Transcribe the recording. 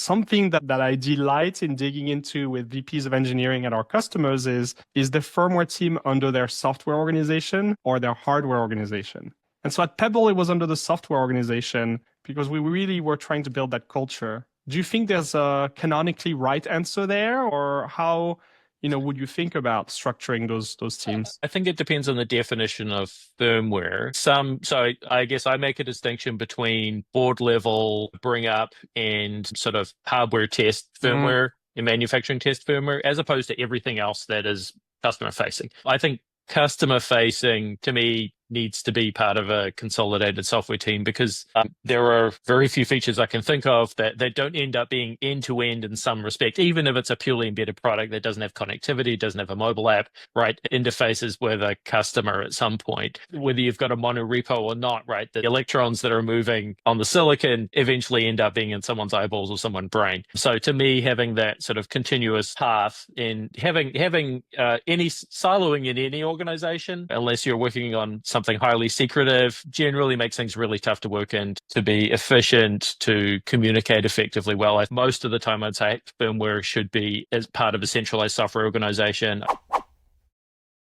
Something that I delight in digging into with VPs of engineering at our customers is the firmware team under their software organization or their hardware organization. And so at Pebble, it was under the software organization because we really were trying to build that culture. Do you think there's a canonically right answer there, or how, would you think about structuring those teams? I think it depends on the definition of firmware. So I guess I make a distinction between board level bring up and sort of hardware test firmware and manufacturing test firmware, as opposed to everything else that is customer facing. I think customer facing to me needs to be part of a consolidated software team because there are very few features I can think of that don't end up being end to end in some respect, even if it's a purely embedded product that doesn't have connectivity, doesn't have a mobile app, right? Interfaces with a customer at some point, whether you've got a mono repo or not, right? The electrons that are moving on the silicon eventually end up being in someone's eyeballs or someone's brain. So to me, having that sort of continuous path and having any siloing in any organization, unless you're working on something highly secretive, generally makes things really tough to work in, to be efficient, to communicate effectively well. Most of the time, I'd say firmware should be as part of a centralized software organization.